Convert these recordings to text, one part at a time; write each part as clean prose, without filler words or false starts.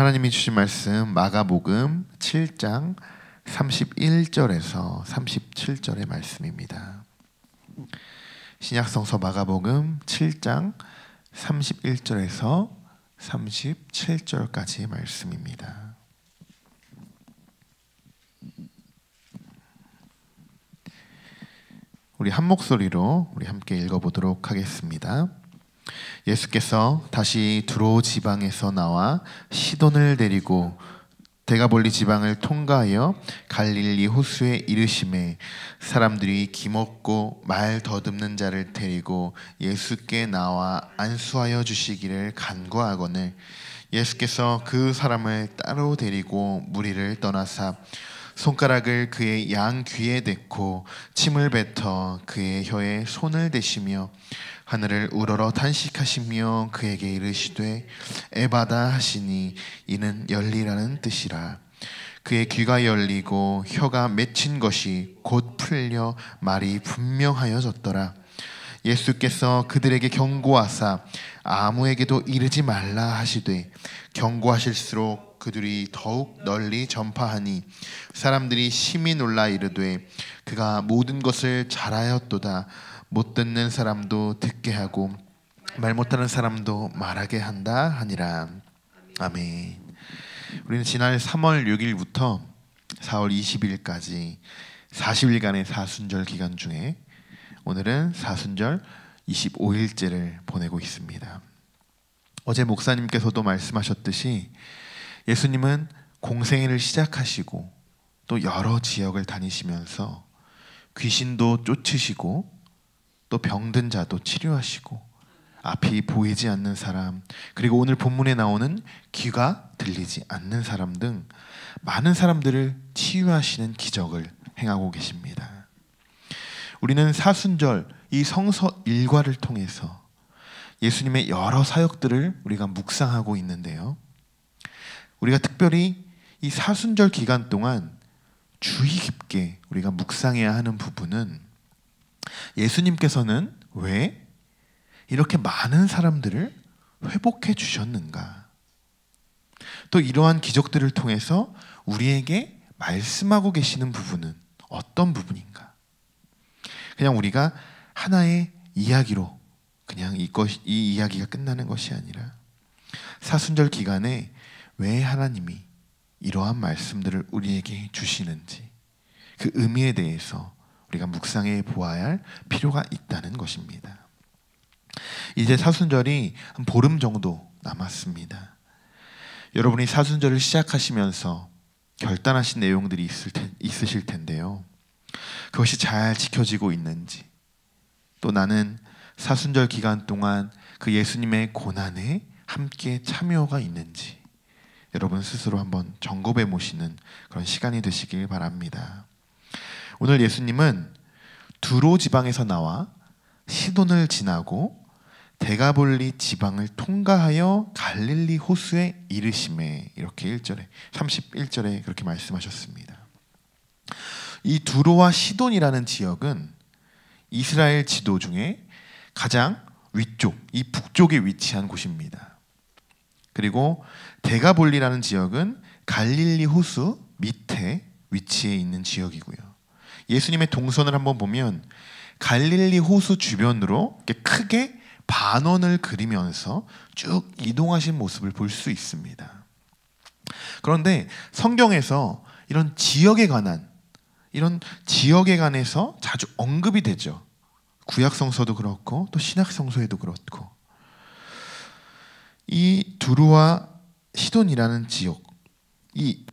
하나님이 주신 말씀 마가복음 7장 31절에서 37절의 말씀입니다. 신약성서 마가복음 7장 31절에서 37절까지의 말씀입니다. 우리 한 목소리로 우리 함께 읽어보도록 하겠습니다. 예수께서 다시 두로 지방에서 나와 시돈을 데리고 데가볼리 지방을 통과하여 갈릴리 호수에 이르시매 사람들이 기먹고 말 더듬는 자를 데리고 예수께 나와 안수하여 주시기를 간구하거늘 예수께서 그 사람을 따로 데리고 무리를 떠나사 손가락을 그의 양 귀에 대고 침을 뱉어 그의 혀에 손을 대시며 하늘을 우러러 탄식하시며 그에게 이르시되 에바다 하시니 이는 열리라는 뜻이라. 그의 귀가 열리고 혀가 맺힌 것이 곧 풀려 말이 분명하여졌더라. 예수께서 그들에게 경고하사 아무에게도 이르지 말라 하시되 경고하실수록 그들이 더욱 널리 전파하니 사람들이 심히 놀라 이르되 그가 모든 것을 잘하였도다. 못 듣는 사람도 듣게 하고 말 못하는 사람도 말하게 한다 하니라. 아멘. 우리는 지난 3월 6일부터 4월 20일까지 40일간의 사순절 기간 중에 오늘은 사순절 25일째를 보내고 있습니다. 어제 목사님께서도 말씀하셨듯이 예수님은 공생애를 시작하시고 또 여러 지역을 다니시면서 귀신도 쫓으시고 또 병든 자도 치료하시고 앞이 보이지 않는 사람, 그리고 오늘 본문에 나오는 귀가 들리지 않는 사람 등 많은 사람들을 치유하시는 기적을 행하고 계십니다. 우리는 사순절 이 성서 일과를 통해서 예수님의 여러 사역들을 우리가 묵상하고 있는데요, 우리가 특별히 이 사순절 기간 동안 주의 깊게 우리가 묵상해야 하는 부분은 예수님께서는 왜 이렇게 많은 사람들을 회복해 주셨는가? 또 이러한 기적들을 통해서 우리에게 말씀하고 계시는 부분은 어떤 부분인가? 그냥 우리가 하나의 이야기로 그냥 이 이야기가 끝나는 것이 아니라 사순절 기간에 왜 하나님이 이러한 말씀들을 우리에게 주시는지 그 의미에 대해서 우리가 묵상해 보아야 할 필요가 있다는 것입니다. 이제 사순절이 한 보름 정도 남았습니다. 여러분이 사순절을 시작하시면서 결단하신 내용들이 있으실 텐데요, 그것이 잘 지켜지고 있는지, 또 나는 사순절 기간 동안 그 예수님의 고난에 함께 참여가 있는지 여러분 스스로 한번 점검해 보시는 그런 시간이 되시길 바랍니다. 오늘 예수님은 두로 지방에서 나와 시돈을 지나고 데가볼리 지방을 통과하여 갈릴리 호수에 이르시매, 이렇게 31절에 그렇게 말씀하셨습니다. 이 두로와 시돈이라는 지역은 이스라엘 지도 중에 가장 위쪽, 이 북쪽에 위치한 곳입니다. 그리고 데가볼리라는 지역은 갈릴리 호수 밑에 위치해 있는 지역이고요. 예수님의 동선을 한번 보면 갈릴리 호수 주변으로 이렇게 크게 반원을 그리면서 쭉 이동하신 모습을 볼 수 있습니다. 그런데 성경에서 이런 지역에 관해서 자주 언급이 되죠. 구약성서도 그렇고 또 신약성서에도 그렇고, 이 두로와 시돈이라는 지역, 이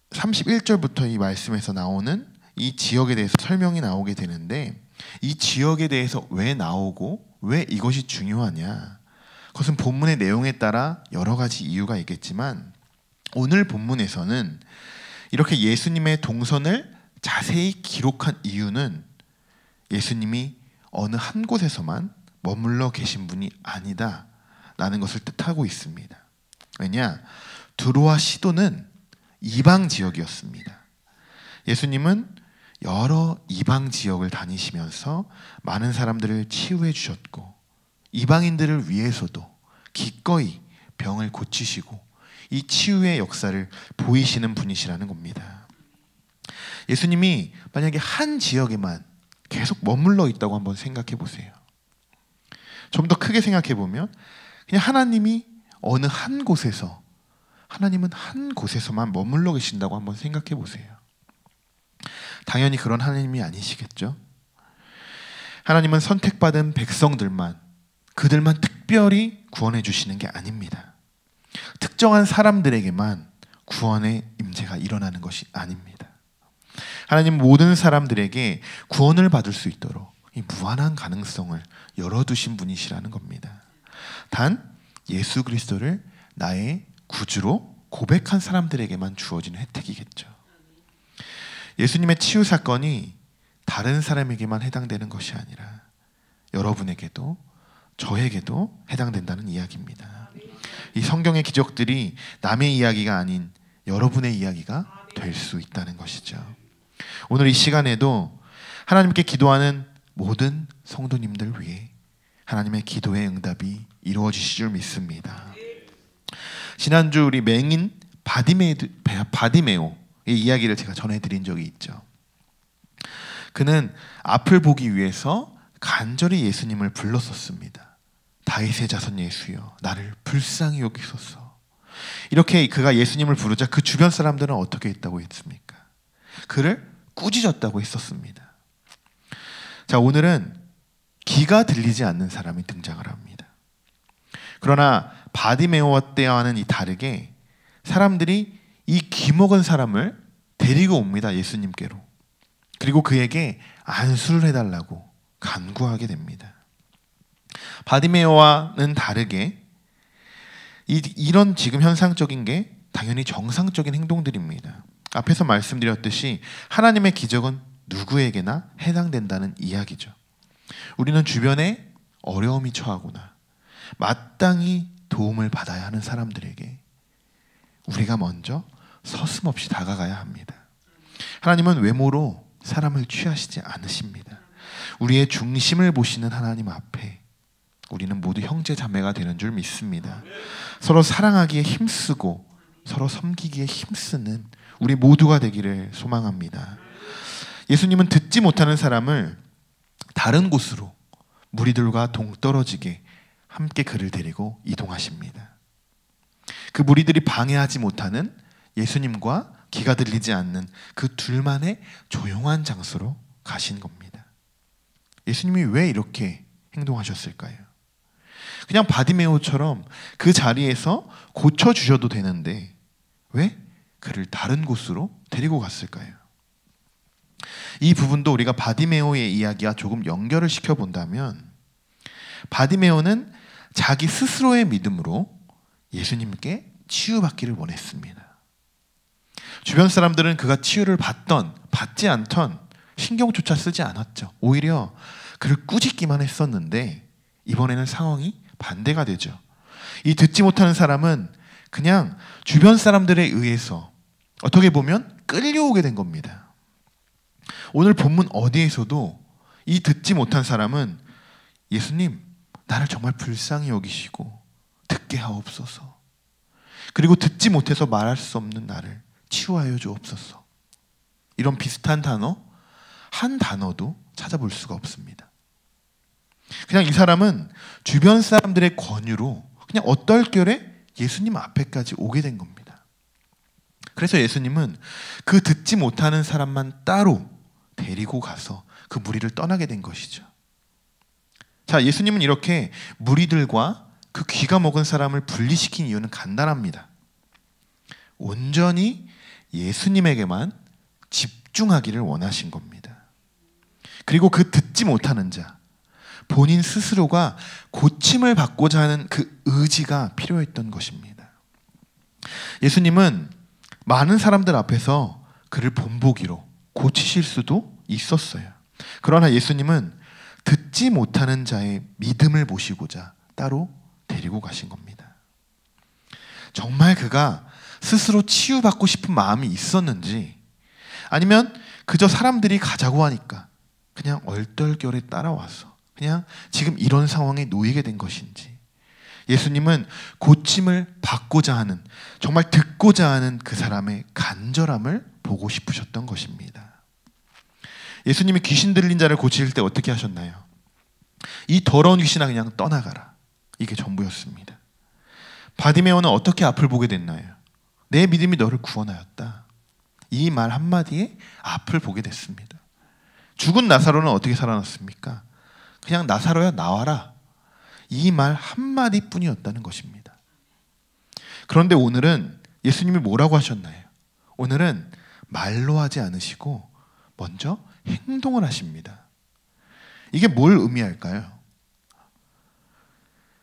31절부터 이 말씀에서 나오는 이 지역에 대해서 설명이 나오게 되는데, 이 지역에 대해서 왜 나오고 왜 이것이 중요하냐, 그것은 본문의 내용에 따라 여러 가지 이유가 있겠지만 오늘 본문에서는 이렇게 예수님의 동선을 자세히 기록한 이유는 예수님이 어느 한 곳에서만 머물러 계신 분이 아니다 라는 것을 뜻하고 있습니다. 왜냐? 두로와 시돈은 이방 지역이었습니다. 예수님은 여러 이방 지역을 다니시면서 많은 사람들을 치유해 주셨고, 이방인들을 위해서도 기꺼이 병을 고치시고 이 치유의 역사를 보이시는 분이시라는 겁니다. 예수님이 만약에 한 지역에만 계속 머물러 있다고 한번 생각해 보세요. 좀 더 크게 생각해 보면 그냥 하나님이 어느 한 곳에서, 하나님은 한 곳에서만 머물러 계신다고 한번 생각해 보세요. 당연히 그런 하나님이 아니시겠죠. 하나님은 선택받은 백성들만, 그들만 특별히 구원해 주시는 게 아닙니다. 특정한 사람들에게만 구원의 임재가 일어나는 것이 아닙니다. 하나님 모든 사람들에게 구원을 받을 수 있도록 이 무한한 가능성을 열어두신 분이시라는 겁니다. 단 예수 그리스도를 나의 구주로 고백한 사람들에게만 주어지는 혜택이겠죠. 예수님의 치유 사건이 다른 사람에게만 해당되는 것이 아니라 여러분에게도 저에게도 해당된다는 이야기입니다. 이 성경의 기적들이 남의 이야기가 아닌 여러분의 이야기가 될 수 있다는 것이죠. 오늘 이 시간에도 하나님께 기도하는 모든 성도님들 위해 하나님의 기도의 응답이 이루어지실 줄 믿습니다. 지난주 우리 맹인 바디메오의 이야기를 제가 전해드린 적이 있죠. 그는 앞을 보기 위해서 간절히 예수님을 불렀었습니다. 다윗의 자손 예수여, 나를 불쌍히 여기소서. 이렇게 그가 예수님을 부르자 그 주변 사람들은 어떻게 했다고 했습니까? 그를 꾸짖었다고 했었습니다. 자, 오늘은 귀가 들리지 않는 사람이 등장을 합니다. 그러나 바디메오와 때와는 다르게 사람들이 이 귀 먹은 사람을 데리고 옵니다. 예수님께로. 그리고 그에게 안수를 해달라고 간구하게 됩니다. 바디메오와는 다르게 이런 지금 현상적인 게 당연히 정상적인 행동들입니다. 앞에서 말씀드렸듯이 하나님의 기적은 누구에게나 해당된다는 이야기죠. 우리는 주변에 어려움이 처하거나 마땅히 도움을 받아야 하는 사람들에게 우리가 먼저 서슴없이 다가가야 합니다. 하나님은 외모로 사람을 취하시지 않으십니다. 우리의 중심을 보시는 하나님 앞에 우리는 모두 형제 자매가 되는 줄 믿습니다. 서로 사랑하기에 힘쓰고 서로 섬기기에 힘쓰는 우리 모두가 되기를 소망합니다. 예수님은 듣지 못하는 사람을 다른 곳으로 무리들과 동떨어지게 함께 그를 데리고 이동하십니다. 그 무리들이 방해하지 못하는 예수님과 귀가 들리지 않는 그 둘만의 조용한 장소로 가신 겁니다. 예수님이 왜 이렇게 행동하셨을까요? 그냥 바디메오처럼 그 자리에서 고쳐주셔도 되는데 왜 그를 다른 곳으로 데리고 갔을까요? 이 부분도 우리가 바디메오의 이야기와 조금 연결을 시켜본다면 바디메오는 자기 스스로의 믿음으로 예수님께 치유받기를 원했습니다. 주변 사람들은 그가 치유를 받지 않던 신경조차 쓰지 않았죠. 오히려 그를 꾸짖기만 했었는데 이번에는 상황이 반대가 되죠. 이 듣지 못하는 사람은 그냥 주변 사람들에 의해서 어떻게 보면 끌려오게 된 겁니다. 오늘 본문 어디에서도 이 듣지 못한 사람은 예수님, 나를 정말 불쌍히 여기시고 듣게 하옵소서. 그리고 듣지 못해서 말할 수 없는 나를 치유하여 주옵소서. 이런 비슷한 단어 한 단어도 찾아볼 수가 없습니다. 그냥 이 사람은 주변 사람들의 권유로 그냥 어떨결에 예수님 앞에까지 오게 된 겁니다. 그래서 예수님은 그 듣지 못하는 사람만 따로 데리고 가서 그 무리를 떠나게 된 것이죠. 자, 예수님은 이렇게 무리들과 그 귀가 먹은 사람을 분리시킨 이유는 간단합니다. 온전히 예수님에게만 집중하기를 원하신 겁니다. 그리고 그 듣지 못하는 자, 본인 스스로가 고침을 받고자 하는 그 의지가 필요했던 것입니다. 예수님은 많은 사람들 앞에서 그를 본보기로 고치실 수도 있었어요. 그러나 예수님은 듣지 못하는 자의 믿음을 보시고자 따로 데리고 가신 겁니다. 정말 그가 스스로 치유받고 싶은 마음이 있었는지 아니면 그저 사람들이 가자고 하니까 그냥 얼떨결에 따라와서 그냥 지금 이런 상황에 놓이게 된 것인지 예수님은 고침을 받고자 하는, 정말 듣고자 하는 그 사람의 간절함을 보고 싶으셨던 것입니다. 예수님이 귀신 들린 자를 고칠 때 어떻게 하셨나요? 이 더러운 귀신아 그냥 떠나가라. 이게 전부였습니다. 바디메오는 어떻게 앞을 보게 됐나요? 내 믿음이 너를 구원하였다. 이 말 한마디에 앞을 보게 됐습니다. 죽은 나사로는 어떻게 살아났습니까? 그냥 나사로야 나와라. 이 말 한마디 뿐이었다는 것입니다. 그런데 오늘은 예수님이 뭐라고 하셨나요? 오늘은 말로 하지 않으시고 먼저 행동을 하십니다. 이게 뭘 의미할까요?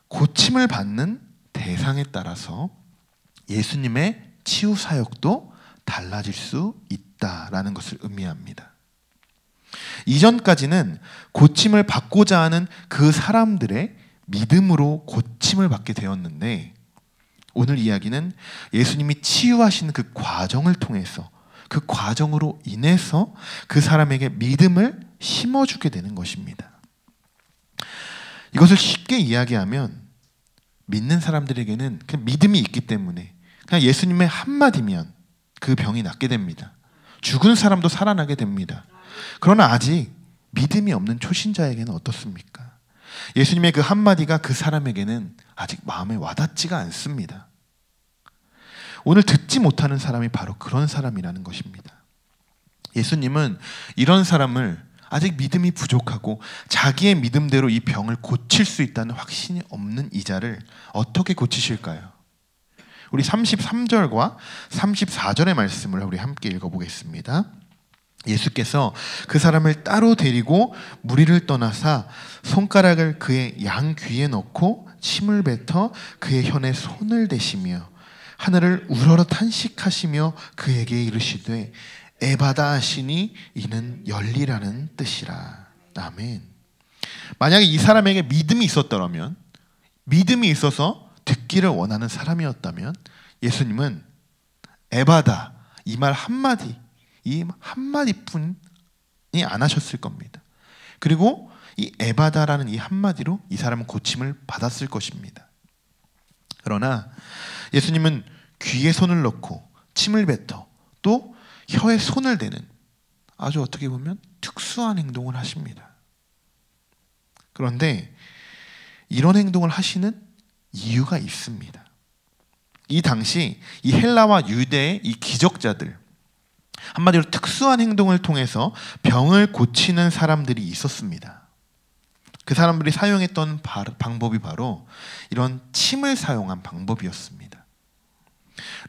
고침을 받는 대상에 따라서 예수님의 치유 사역도 달라질 수 있다라는 것을 의미합니다. 이전까지는 고침을 받고자 하는 그 사람들의 믿음으로 고침을 받게 되었는데, 오늘 이야기는 예수님이 치유하시는 그 과정을 통해서, 그 과정으로 인해서 그 사람에게 믿음을 심어주게 되는 것입니다. 이것을 쉽게 이야기하면 믿는 사람들에게는 그냥 믿음이 있기 때문에 그냥 예수님의 한마디면 그 병이 낫게 됩니다. 죽은 사람도 살아나게 됩니다. 그러나 아직 믿음이 없는 초신자에게는 어떻습니까? 예수님의 그 한마디가 그 사람에게는 아직 마음에 와닿지가 않습니다. 오늘 듣지 못하는 사람이 바로 그런 사람이라는 것입니다. 예수님은 이런 사람을 아직 믿음이 부족하고 자기의 믿음대로 이 병을 고칠 수 있다는 확신이 없는 이 자를 어떻게 고치실까요? 우리 33절과 34절의 말씀을 우리 함께 읽어보겠습니다. 예수께서 그 사람을 따로 데리고 무리를 떠나사 손가락을 그의 양 귀에 넣고 침을 뱉어 그의 혀에 손을 대시며 하늘을 우러러 탄식하시며 그에게 이르시되 에바다 하시니 이는 열리라는 뜻이라. 아멘. 만약에 이 사람에게 믿음이 있었더라면, 믿음이 있어서 듣기를 원하는 사람이었다면 예수님은 에바다, 이 말 한마디, 이 한마디뿐이 안 하셨을 겁니다. 그리고 이 에바다라는 이 한마디로 이 사람은 고침을 받았을 것입니다. 그러나 예수님은 귀에 손을 넣고 침을 뱉어 또 혀에 손을 대는 아주 어떻게 보면 특수한 행동을 하십니다. 그런데 이런 행동을 하시는 이유가 있습니다. 이 당시 이 헬라와 유대의 이 기적자들, 한마디로 특수한 행동을 통해서 병을 고치는 사람들이 있었습니다. 그 사람들이 사용했던 방법이 바로 이런 침을 사용한 방법이었습니다.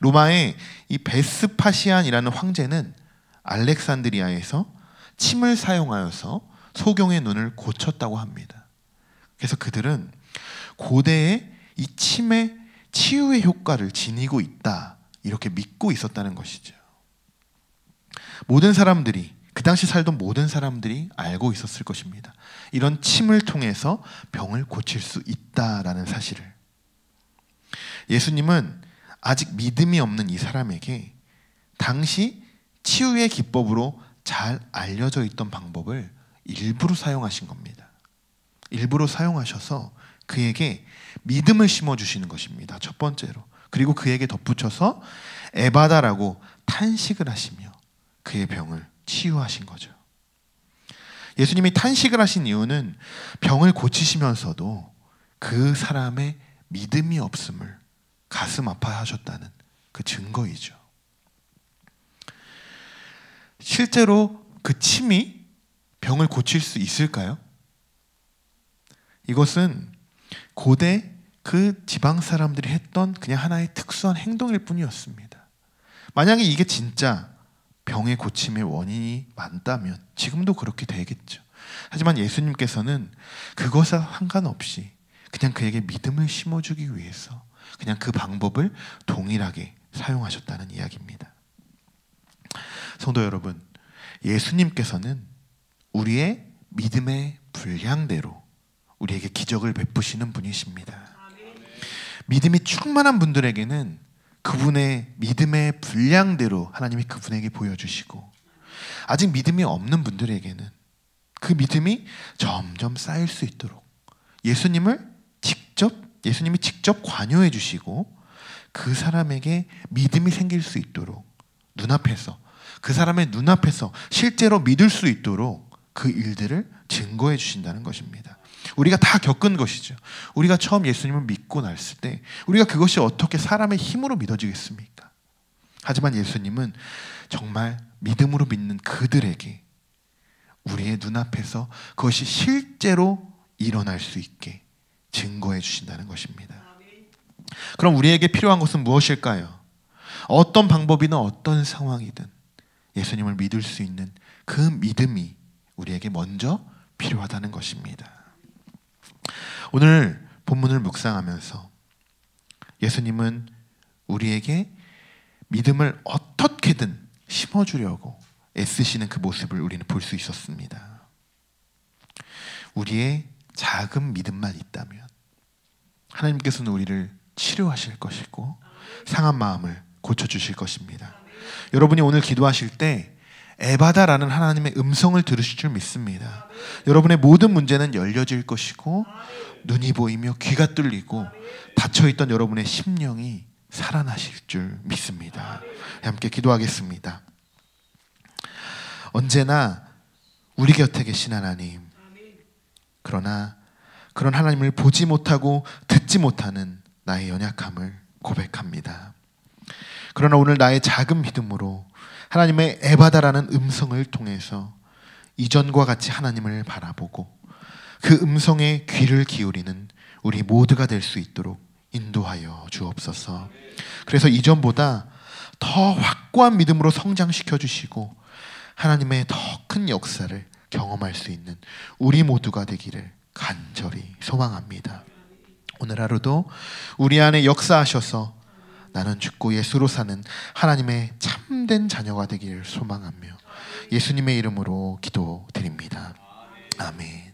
로마의 이 베스파시안이라는 황제는 알렉산드리아에서 침을 사용하여서 소경의 눈을 고쳤다고 합니다. 그래서 그들은 고대의 이 침의 치유의 효과를 지니고 있다, 이렇게 믿고 있었다는 것이죠. 모든 사람들이, 그 당시 살던 모든 사람들이 알고 있었을 것입니다. 이런 침을 통해서 병을 고칠 수 있다라는 사실을. 예수님은 아직 믿음이 없는 이 사람에게 당시 치유의 기법으로 잘 알려져 있던 방법을 일부러 사용하신 겁니다. 일부러 사용하셔서 그에게 믿음을 심어주시는 것입니다. 첫 번째로. 그리고 그에게 덧붙여서 에바다라고 탄식을 하시며 그의 병을 치유하신 거죠. 예수님이 탄식을 하신 이유는 병을 고치시면서도 그 사람의 믿음이 없음을 가슴 아파하셨다는 그 증거이죠. 실제로 그 침이 병을 고칠 수 있을까요? 이것은 고대 그 지방 사람들이 했던 그냥 하나의 특수한 행동일 뿐이었습니다. 만약에 이게 진짜 병의 고침의 원인이 많다면 지금도 그렇게 되겠죠. 하지만 예수님께서는 그것과 상관없이 그냥 그에게 믿음을 심어주기 위해서 그냥 그 방법을 동일하게 사용하셨다는 이야기입니다. 성도 여러분, 예수님께서는 우리의 믿음의 분량대로 우리에게 기적을 베푸시는 분이십니다. 믿음이 충만한 분들에게는 그분의 믿음의 분량대로 하나님이 그분에게 보여주시고, 아직 믿음이 없는 분들에게는 그 믿음이 점점 쌓일 수 있도록 예수님을 직접 예수님이 직접 관여해 주시고 그 사람에게 믿음이 생길 수 있도록 눈앞에서, 그 사람의 눈앞에서 실제로 믿을 수 있도록 그 일들을 증거해 주신다는 것입니다. 우리가 다 겪은 것이죠. 우리가 처음 예수님을 믿고 났을 때 우리가 그것이 어떻게 사람의 힘으로 믿어지겠습니까? 하지만 예수님은 정말 믿음으로 믿는 그들에게 우리의 눈앞에서 그것이 실제로 일어날 수 있게 증거해 주신다는 것입니다. 그럼 우리에게 필요한 것은 무엇일까요? 어떤 방법이든 어떤 상황이든 예수님을 믿을 수 있는 그 믿음이 우리에게 먼저 필요하다는 것입니다. 오늘 본문을 묵상하면서 예수님은 우리에게 믿음을 어떻게든 심어주려고 애쓰시는 그 모습을 우리는 볼 수 있었습니다. 우리의 작은 믿음만 있다면 하나님께서는 우리를 치료하실 것이고 상한 마음을 고쳐주실 것입니다. 여러분이 오늘 기도하실 때 에바다라는 하나님의 음성을 들으실 줄 믿습니다. 여러분의 모든 문제는 열려질 것이고 눈이 보이며 귀가 뚫리고 닫혀있던 여러분의 심령이 살아나실 줄 믿습니다. 함께 기도하겠습니다. 언제나 우리 곁에 계신 하나님, 그러나 그런 하나님을 보지 못하고 듣지 못하는 나의 연약함을 고백합니다. 그러나 오늘 나의 작은 믿음으로 하나님의 에바다라는 음성을 통해서 이전과 같이 하나님을 바라보고 그 음성에 귀를 기울이는 우리 모두가 될 수 있도록 인도하여 주옵소서. 그래서 이전보다 더 확고한 믿음으로 성장시켜 주시고 하나님의 더 큰 역사를 경험할 수 있는 우리 모두가 되기를 간절히 소망합니다. 오늘 하루도 우리 안에 역사하셔서 나는 죽고 예수로 사는 하나님의 참된 자녀가 되기를 소망하며 예수님의 이름으로 기도드립니다. 아멘.